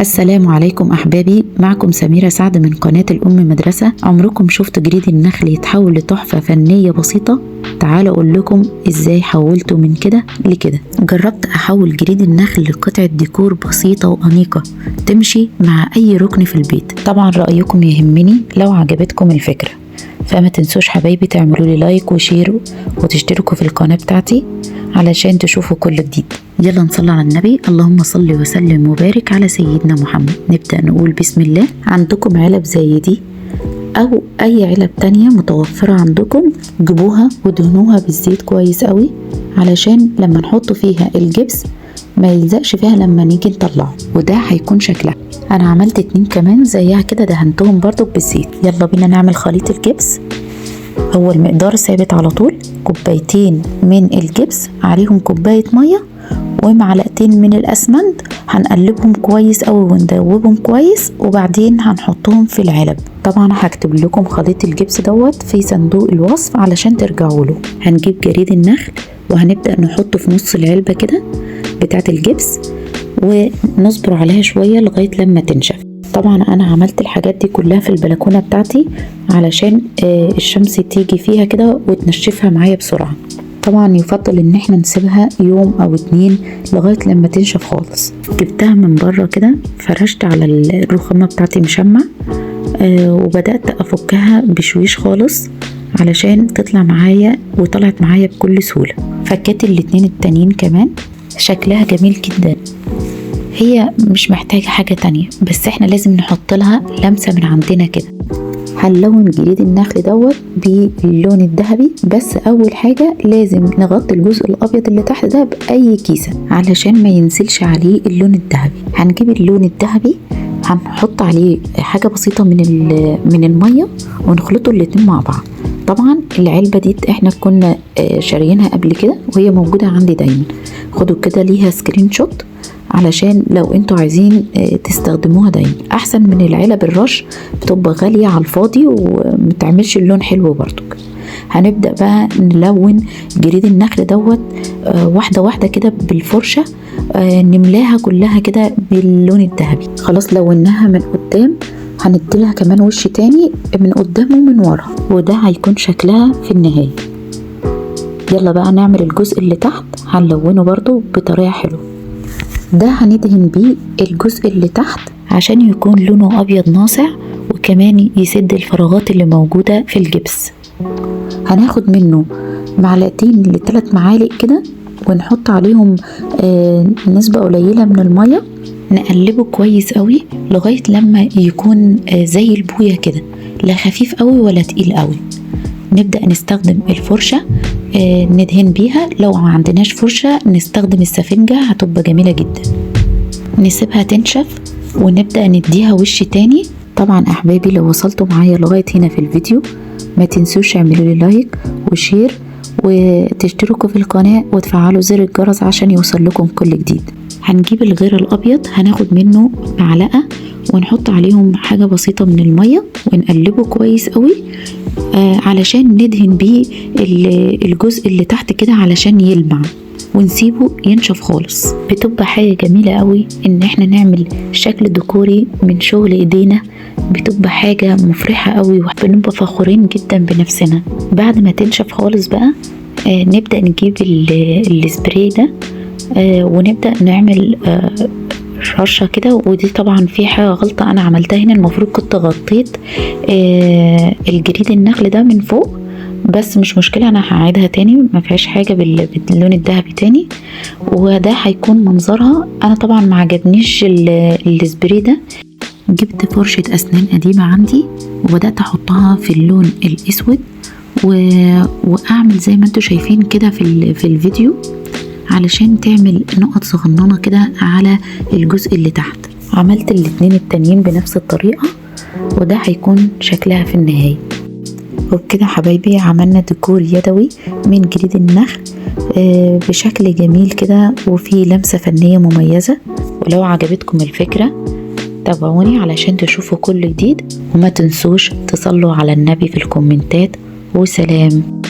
السلام عليكم أحبابي، معكم سميرة سعد من قناة الأم مدرسة. عمركم شفت جريد النخل يتحول لتحفة فنية بسيطة؟ تعالوا أقول لكم إزاي حولته من كده لكده. جربت أحول جريد النخل لقطعة ديكور بسيطة وأنيقة تمشي مع أي ركن في البيت. طبعا رأيكم يهمني لو عجبتكم الفكرة، فما تنسوش حبايبي تعملوا لي لايك وشير وتشتركوا في القناة بتاعتي علشان تشوفوا كل جديد. يلا نصلي على النبي. اللهم صل وسلم وبارك على سيدنا محمد. نبدأ نقول بسم الله. عندكم علب زي دي او اي علب تانية متوفرة عندكم، جيبوها ودهنوها بالزيت كويس قوي علشان لما نحط فيها الجبس ما يلزقش فيها لما نيجي نطلعه، وده هيكون شكلها. انا عملت 2 كمان زيها كده، دهنتهم برضو بالزيت. يلا بينا نعمل خليط الجبس. هو المقدار ثابت على طول، 2 كوباية من الجبس عليهم 1 كوباية مية ومعلقتين من الاسمنت. هنقلبهم كويس قوي وندوبهم كويس وبعدين هنحطهم في العلب. طبعا هكتب لكم خليط الجبس دوت في صندوق الوصف علشان ترجعوا له. هنجيب جريد النخل وهنبدأ نحطه في نص العلبة كده بتاعت الجبس ونصبر عليها شوية لغاية لما تنشف. طبعا انا عملت الحاجات دي كلها في البلكونة بتاعتي علشان الشمس تيجي فيها كده وتنشفها معايا بسرعة. طبعا يفضل ان احنا نسيبها يوم او 2 لغاية لما تنشف خالص. جبتها من بره كده، فرشت على الرخامة بتاعتي مشمع وبدأت افكها بشويش خالص علشان تطلع معايا، وطلعت معايا بكل سهولة. فكيت الاتنين التانيين كمان. شكلها جميل جدا، هي مش محتاجة حاجة تانية، بس احنا لازم نحط لها لمسة من عندنا كده. هنلون جريد النخل دوت باللون الذهبي، بس اول حاجة لازم نغطي الجزء الابيض اللي تحت ده باي كيسة علشان ما ينزلش عليه اللون الذهبي. هنجيب اللون الذهبي هنحط عليه حاجة بسيطة من المية ونخلطه الاتنين مع بعض. طبعا العلبة دي احنا كنا شاريينها قبل كده وهي موجودة عندي دايما. خدوا كده ليها سكرين شوت علشان لو انتوا عايزين تستخدموها دايما. احسن من العلب الرش، بتبقى غالية على الفاضي ومتعملش اللون حلو برضك. هنبدأ بقى نلون جريد النخل دوت واحدة واحدة كده بالفرشة، نملاها كلها كده باللون الذهبي. خلاص لوناها من قدام، هنديلها كمان وش تاني من قدام ومن ورا، وده هيكون شكلها في النهاية. يلا بقى نعمل الجزء اللي تحت، هنلونه برضو بطريقة حلوة. ده هندهن بيه الجزء اللي تحت عشان يكون لونه ابيض ناصع وكمان يسد الفراغات اللي موجودة في الجبس. هناخد منه 2 ل 3 معالق كده ونحط عليهم نسبة قليلة من المية، نقلبه كويس قوي لغاية لما يكون زي البوية كده، لا خفيف قوي ولا تقيل قوي. نبدأ نستخدم الفرشة ندهن بيها. لو ما عندناش فرشة نستخدم السفنجة، هتبقى جميلة جدا. نسيبها تنشف ونبدأ نديها وش تاني. طبعا احبابي لو وصلتوا معايا لغاية هنا في الفيديو ما تنسوش اعملوا لي لايك وشير وتشتركوا في القناة وتفعلوا زر الجرس عشان يوصل لكم كل جديد. هنجيب الغير الابيض، هناخد منه معلقة ونحط عليهم حاجة بسيطة من المية ونقلبه كويس قوي علشان ندهن بيه الجزء اللي تحت كده علشان يلمع، ونسيبه ينشف خالص. بتبقى حاجة جميلة قوي ان احنا نعمل شكل ديكوري من شغل ايدينا، بتبقى حاجة مفرحة قوي وبنبقى فخورين جدا بنفسنا. بعد ما تنشف خالص بقى نبدأ نجيب السبراي ده ونبدأ نعمل رشة كده. ودي طبعا في حاجة غلطة انا عملتها هنا، المفروض كنت غطيت الجريد النخل ده من فوق، بس مش مشكلة، انا هعيدها تاني، ما فيهاش حاجة باللون الذهبي تاني، وده هيكون منظرها. انا طبعا ما عجبنيش السبراي ده. جبت فرشة اسنان قديمة عندي وبدأت احطها في اللون الاسود واعمل زي ما انتوا شايفين كده في الفيديو علشان تعمل نقط صغننة كده على الجزء اللي تحت. عملت الاتنين التانيين بنفس الطريقة وده هيكون شكلها في النهاية. وبكده حبايبي عملنا ديكور يدوي من جريد النخل بشكل جميل كده وفي لمسة فنية مميزة. ولو عجبتكم الفكرة تابعوني علشان تشوفوا كل جديد، وما تنسوش تصلوا على النبي في الكومنتات. وسلام.